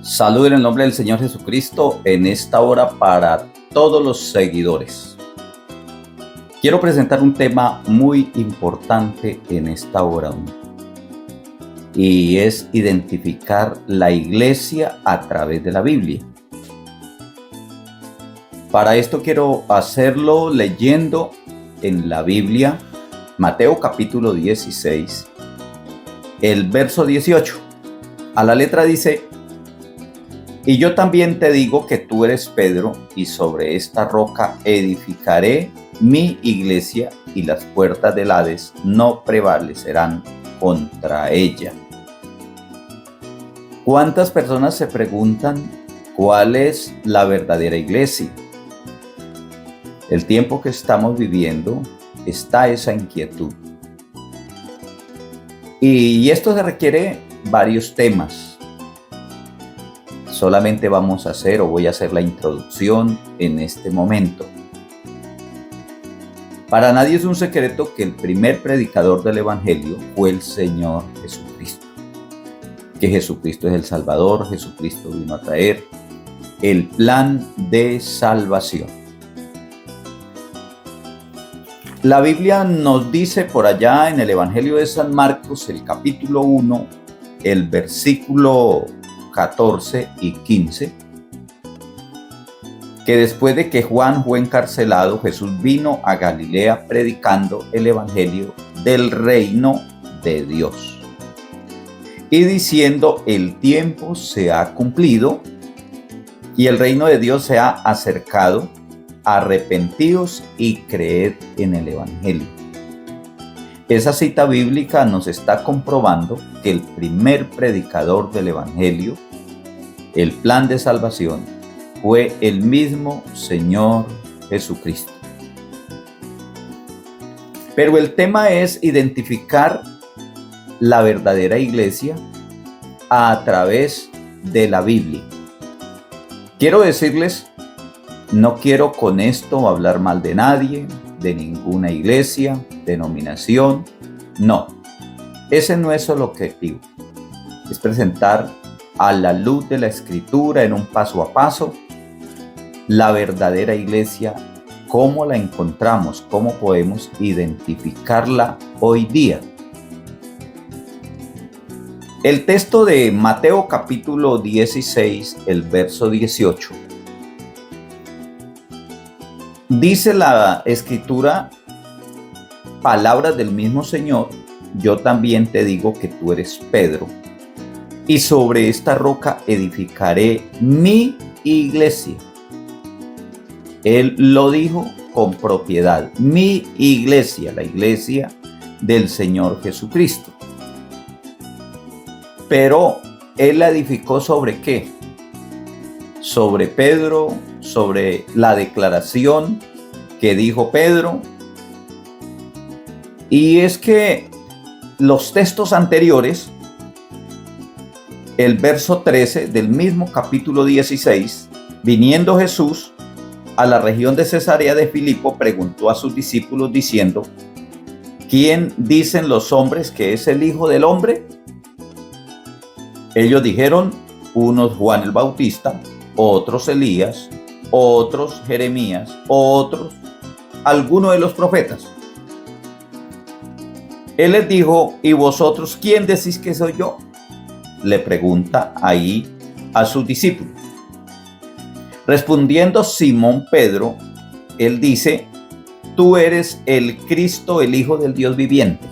Salud en el nombre del Señor Jesucristo en esta hora para todos los seguidores. Quiero presentar un tema muy importante en esta hora y es identificar la iglesia a través de la Biblia. Para esto quiero hacerlo leyendo en la Biblia Mateo capítulo 16, el verso 18. A la letra dice: y yo también te digo que tú eres Pedro, y sobre esta roca edificaré mi iglesia, y las puertas del Hades no prevalecerán contra ella. ¿Cuántas personas se preguntan cuál es la verdadera iglesia? El tiempo que estamos viviendo está esa inquietud. Y esto se requiere varios temas. Solamente vamos a hacer, o voy a hacer la introducción en este momento. Para nadie es un secreto que el primer predicador del Evangelio fue el Señor Jesucristo. Que Jesucristo es el Salvador, Jesucristo vino a traer el plan de salvación. La Biblia nos dice por allá en el Evangelio de San Marcos, el capítulo 1, el versículo 14 y 15, que después de que Juan fue encarcelado, Jesús vino a Galilea predicando el evangelio del reino de Dios y diciendo: el tiempo se ha cumplido y el reino de Dios se ha acercado, arrepentíos y creed en el evangelio. Esa cita bíblica nos está comprobando que el primer predicador del evangelio, el plan de salvación, fue el mismo Señor Jesucristo. Pero el tema es identificar la verdadera iglesia a través de la Biblia. Quiero decirles, no quiero con esto hablar mal de nadie, de ninguna iglesia, denominación. No, ese no es el objetivo. Es presentar a la luz de la Escritura en un paso a paso la verdadera iglesia, cómo la encontramos, cómo podemos identificarla hoy día. El texto de Mateo capítulo 16, el verso 18. Dice la Escritura, palabras del mismo Señor: yo también te digo que tú eres Pedro, y sobre esta roca edificaré mi iglesia. Él lo dijo con propiedad, mi iglesia, la iglesia del Señor Jesucristo. Pero Él la edificó ¿sobre qué? Sobre Pedro, sobre la declaración que dijo Pedro. Y es que los textos anteriores, el verso 13 del mismo capítulo 16, viniendo Jesús a la región de Cesarea de Filipo, preguntó a sus discípulos diciendo: ¿quién dicen los hombres que es el Hijo del Hombre? Ellos dijeron: unos Juan el Bautista, otros Elías, otros Jeremías, otros alguno de los profetas. Él les dijo: ¿y vosotros quién decís que soy yo? Le pregunta ahí a sus discípulos. Respondiendo Simón Pedro, él dice: tú eres el Cristo, el Hijo del Dios viviente.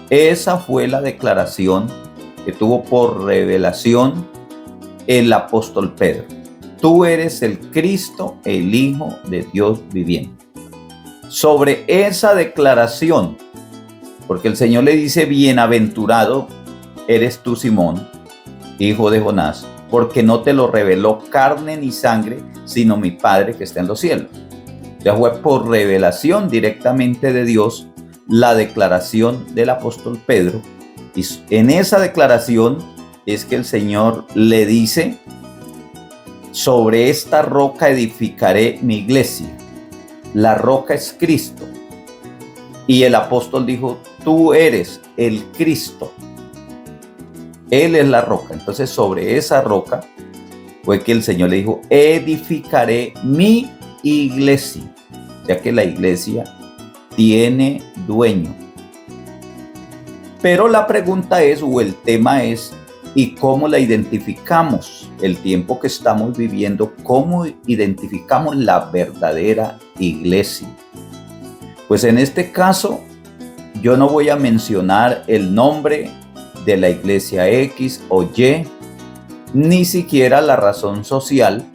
Esa fue la declaración que tuvo por revelación el apóstol Pedro. Tú eres el Cristo, el Hijo de Dios viviente. Sobre esa declaración, porque el Señor le dice: bienaventurado eres tú, Simón, hijo de Jonás, porque no te lo reveló carne ni sangre, sino mi Padre que está en los cielos. Ya fue por revelación directamente de Dios la declaración del apóstol Pedro. Y en esa declaración es que el Señor le dice: sobre esta roca edificaré mi iglesia. La roca es Cristo. Y el apóstol dijo: tú eres el Cristo. Él es la roca. Entonces sobre esa roca fue que el Señor le dijo, edificaré mi iglesia. Ya que la iglesia tiene dueño. Pero la pregunta es, o el tema es, ¿y cómo la identificamos? El tiempo que estamos viviendo, ¿cómo identificamos la verdadera iglesia? Pues en este caso, yo no voy a mencionar el nombre de la iglesia X o Y, ni siquiera la razón social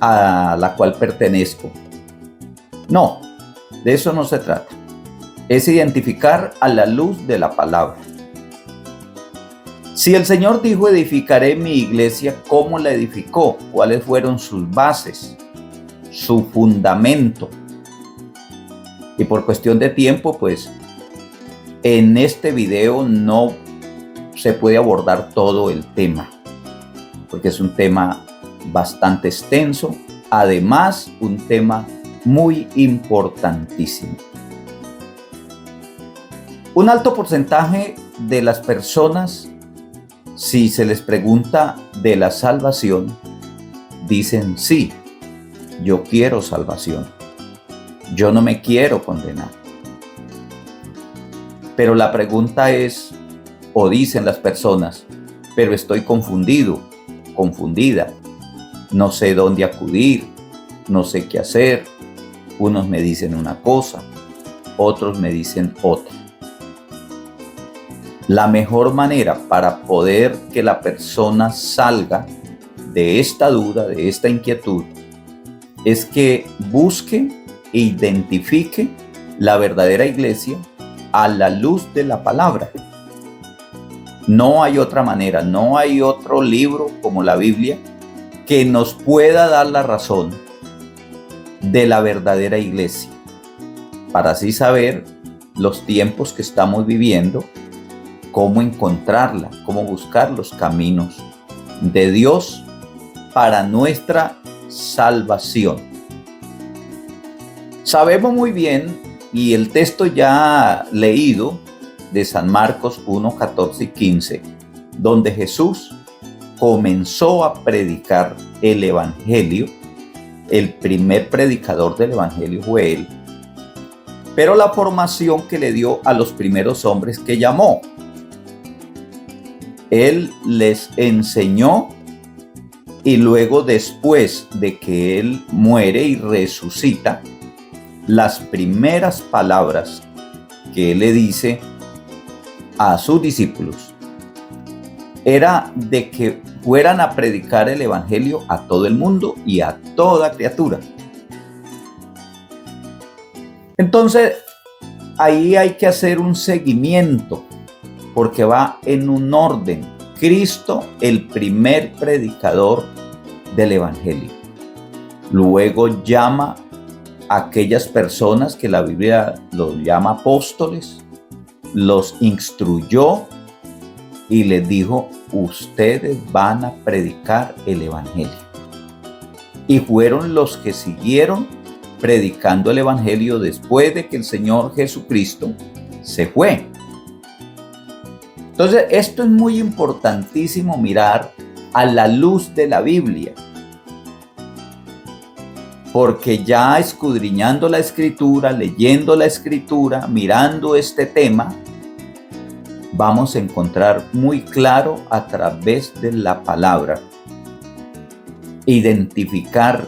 a la cual pertenezco. No, de eso no se trata. Es identificar a la luz de la palabra. Si el Señor dijo, edificaré mi iglesia, ¿cómo la edificó? ¿Cuáles fueron sus bases? Su fundamento. Y por cuestión de tiempo, pues, en este video no se puede abordar todo el tema, porque es un tema bastante extenso, además un tema muy importantísimo. Un alto porcentaje de las personas, si se les pregunta de la salvación, dicen sí, yo quiero salvación, yo no me quiero condenar. Pero la pregunta es, o dicen las personas, pero estoy confundido, confundida, no sé dónde acudir, no sé qué hacer, unos me dicen una cosa, otros me dicen otra. La mejor manera para poder que la persona salga de esta duda, de esta inquietud, es que busque e identifique la verdadera iglesia a la luz de la palabra. No hay otra manera, no hay otro libro como la Biblia que nos pueda dar la razón de la verdadera iglesia, para así saber los tiempos que estamos viviendo, cómo encontrarla, cómo buscar los caminos de Dios para nuestra salvación. Sabemos muy bien, y el texto ya leído de San Marcos 1, 14 y 15, donde Jesús comenzó a predicar el Evangelio. El primer predicador del Evangelio fue él, pero la formación que le dio a los primeros hombres que llamó, él les enseñó, y luego, después de que él muere y resucita, las primeras palabras que él le dice a sus discípulos era de que fueran a predicar el Evangelio a todo el mundo y a toda criatura. Entonces, ahí hay que hacer un seguimiento, porque va en un orden. Cristo, el primer predicador del Evangelio. Luego llama a aquellas personas que la Biblia los llama apóstoles, los instruyó y les dijo, ustedes van a predicar el Evangelio. Y fueron los que siguieron predicando el Evangelio después de que el Señor Jesucristo se fue. Entonces, esto es muy importantísimo mirar a la luz de la Biblia, porque ya escudriñando la Escritura, leyendo la Escritura, mirando este tema, vamos a encontrar muy claro a través de la palabra, identificar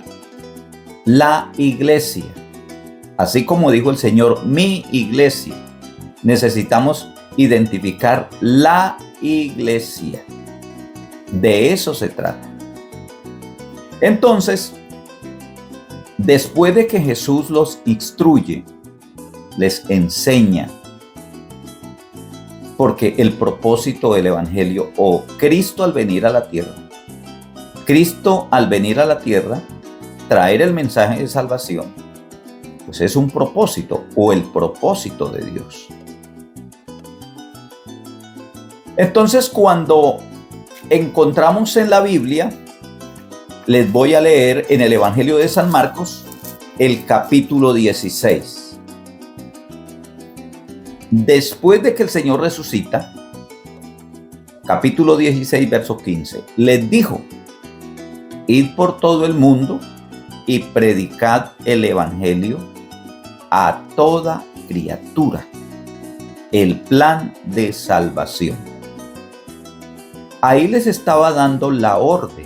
la iglesia. Así como dijo el Señor, mi iglesia, necesitamos identificar la iglesia. De eso se trata. Entonces, después de que Jesús los instruye, les enseña, porque el propósito del Evangelio, o Cristo al venir a la tierra, traer el mensaje de salvación, pues es un propósito, o el propósito de Dios. Entonces, cuando encontramos en la Biblia, les voy a leer en el Evangelio de San Marcos, el capítulo 16. Después de que el Señor resucita, capítulo 16, verso 15, les dijo: id por todo el mundo y predicad el evangelio a toda criatura, el plan de salvación. Ahí les estaba dando la orden,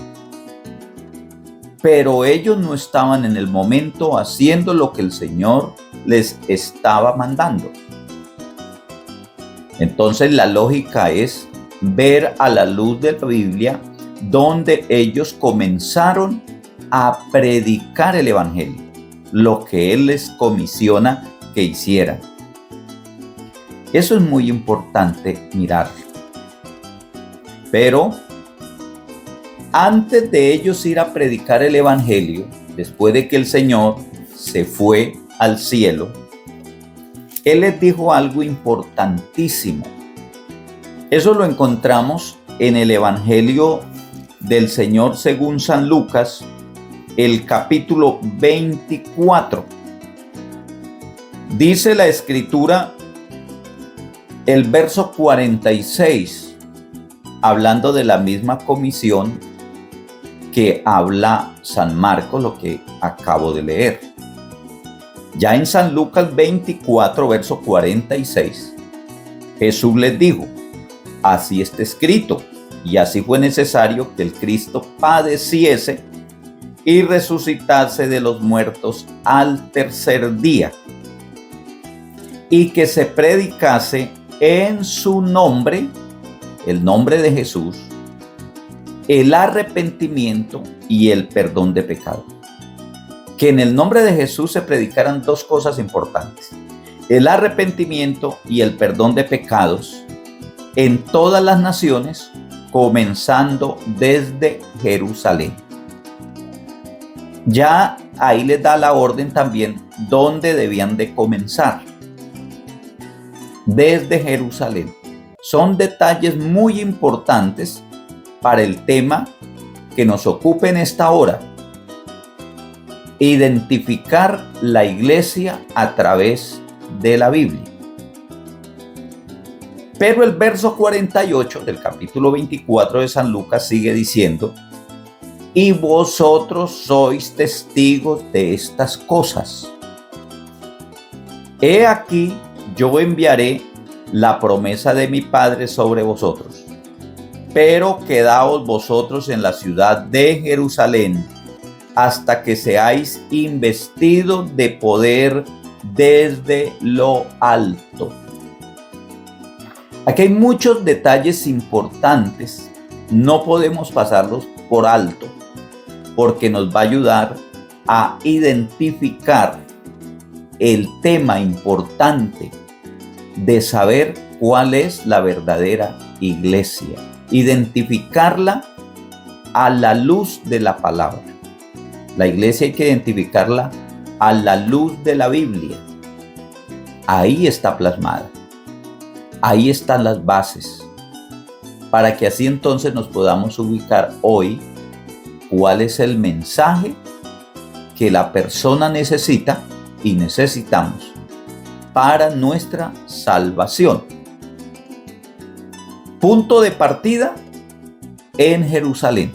pero ellos no estaban en el momento haciendo lo que el Señor les estaba mandando. Entonces la lógica es ver a la luz de la Biblia donde ellos comenzaron a predicar el evangelio, lo que Él les comisiona que hicieran. Eso es muy importante mirarlo. Pero antes de ellos ir a predicar el evangelio, después de que el Señor se fue al cielo, Él les dijo algo importantísimo. Eso lo encontramos en el evangelio del Señor según San Lucas, el capítulo 24. Dice la Escritura, el verso 46, hablando de la misma comisión que habla San Marcos, lo que acabo de leer. Ya en San Lucas 24, verso 46, Jesús les dijo: así está escrito, y así fue necesario que el Cristo padeciese y resucitase de los muertos al tercer día, y que se predicase en su nombre, el nombre de Jesús, el arrepentimiento y el perdón de pecado. Que en el nombre de Jesús se predicaran dos cosas importantes: el arrepentimiento y el perdón de pecados en todas las naciones, comenzando desde Jerusalén. Ya ahí les da la orden también dónde debían de comenzar: desde Jerusalén. Son detalles muy importantes para el tema que nos ocupa en esta hora: identificar la iglesia a través de la Biblia. Pero el verso 48 del capítulo 24 de San Lucas sigue diciendo: y vosotros sois testigos de estas cosas. He aquí, yo enviaré la promesa de mi Padre sobre vosotros, pero quedaos vosotros en la ciudad de Jerusalén hasta que seáis investidos de poder desde lo alto. Aquí hay muchos detalles importantes, no podemos pasarlos por alto, porque nos va a ayudar a identificar el tema importante de saber cuál es la verdadera iglesia, identificarla a la luz de la palabra. La iglesia hay que identificarla a la luz de la Biblia. Ahí está plasmada. Ahí están las bases, para que así entonces nos podamos ubicar hoy cuál es el mensaje que la persona necesita y necesitamos para nuestra salvación. Punto de partida en Jerusalén,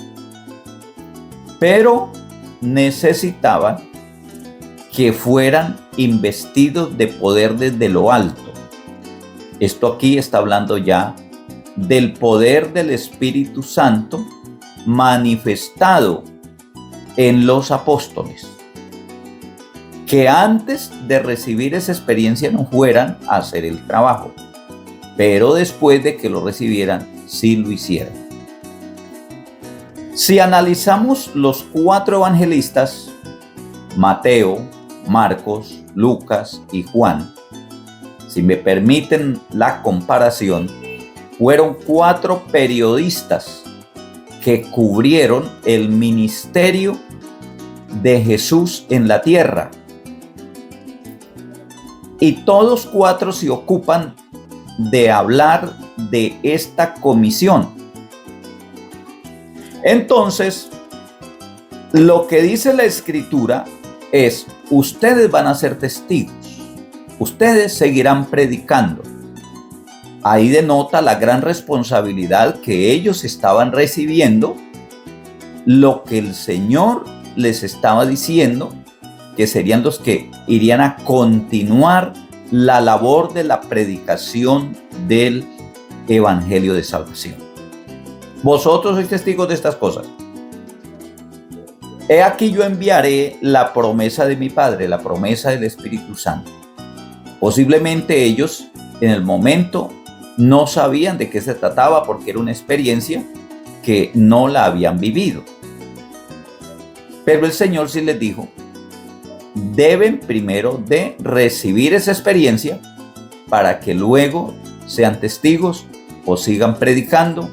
pero necesitaban que fueran investidos de poder desde lo alto. Esto aquí está hablando ya del poder del Espíritu Santo manifestado en los apóstoles, que antes de recibir esa experiencia no fueran a hacer el trabajo, pero después de que lo recibieran, sí lo hicieran. Si analizamos los 4 evangelistas, Mateo, Marcos, Lucas y Juan, si me permiten la comparación, fueron 4 periodistas que cubrieron el ministerio de Jesús en la tierra. Y todos 4 se ocupan de hablar de esta comisión. Entonces, lo que dice la Escritura es: ustedes van a ser testigos, ustedes seguirán predicando. Ahí denota la gran responsabilidad que ellos estaban recibiendo, lo que el Señor les estaba diciendo, que serían los que irían a continuar la labor de la predicación del Evangelio de salvación. Vosotros sois testigos de estas cosas. He aquí yo enviaré la promesa de mi Padre, la promesa del Espíritu Santo. Posiblemente ellos en el momento no sabían de qué se trataba porque era una experiencia que no la habían vivido. Pero el Señor sí les dijo, deben primero de recibir esa experiencia para que luego sean testigos o sigan predicando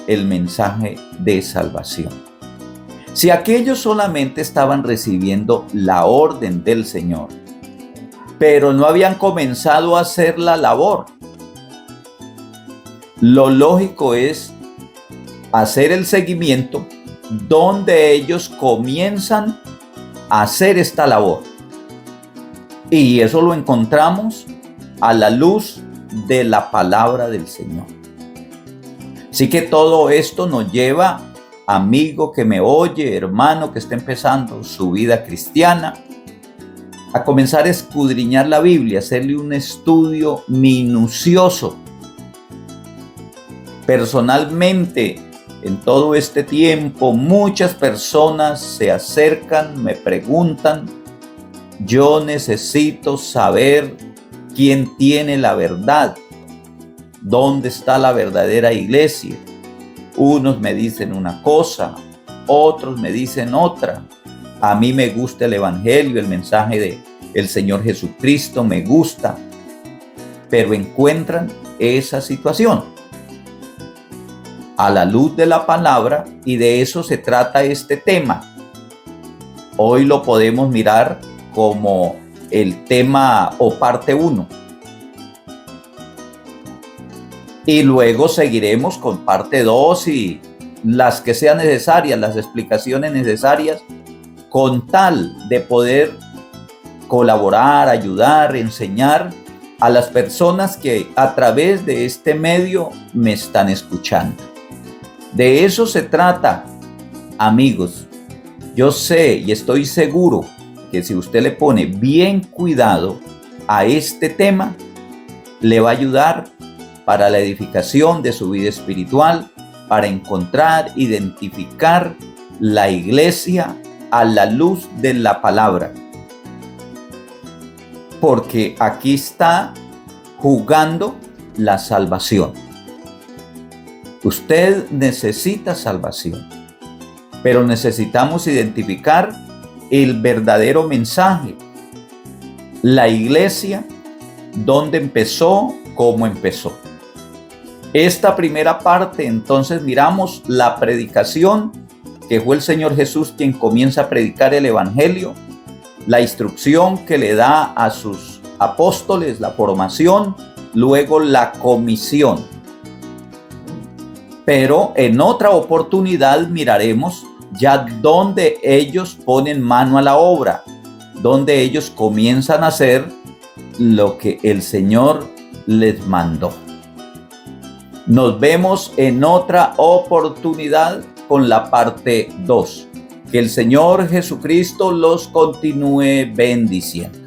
el mensaje de salvación. Si aquellos solamente estaban recibiendo la orden del Señor, pero no habían comenzado a hacer la labor, lo lógico es hacer el seguimiento donde ellos comienzan a hacer esta labor. Y eso lo encontramos a la luz de la palabra del Señor. Así que todo esto nos lleva, amigo que me oye, hermano que está empezando su vida cristiana, a comenzar a escudriñar la Biblia, hacerle un estudio minucioso. Personalmente, en todo este tiempo, muchas personas se acercan, me preguntan, yo necesito saber quién tiene la verdad, dónde está la verdadera iglesia. Unos me dicen una cosa, otros me dicen otra. A mí me gusta el Evangelio, el mensaje del Señor Jesucristo, me gusta, pero encuentran esa situación a la luz de la palabra, y de eso se trata este tema. Hoy lo podemos mirar como el tema o parte 1. Y luego seguiremos con parte 2 y las que sean necesarias, las explicaciones necesarias, con tal de poder colaborar, ayudar, enseñar a las personas que a través de este medio me están escuchando. De eso se trata, amigos. Yo sé y estoy seguro que si usted le pone bien cuidado a este tema, le va a ayudar para la edificación de su vida espiritual, para encontrar, identificar la iglesia a la luz de la palabra. Porque aquí está jugando la salvación. Usted necesita salvación, pero necesitamos identificar el verdadero mensaje. La iglesia, dónde empezó, cómo empezó. Esta primera parte, entonces miramos la predicación, que fue el Señor Jesús quien comienza a predicar el Evangelio, la instrucción que le da a sus apóstoles, la formación, luego la comisión. Pero en otra oportunidad miraremos ya donde ellos ponen mano a la obra, donde ellos comienzan a hacer lo que el Señor les mandó. Nos vemos en otra oportunidad con la parte 2. Que el Señor Jesucristo los continúe bendiciendo.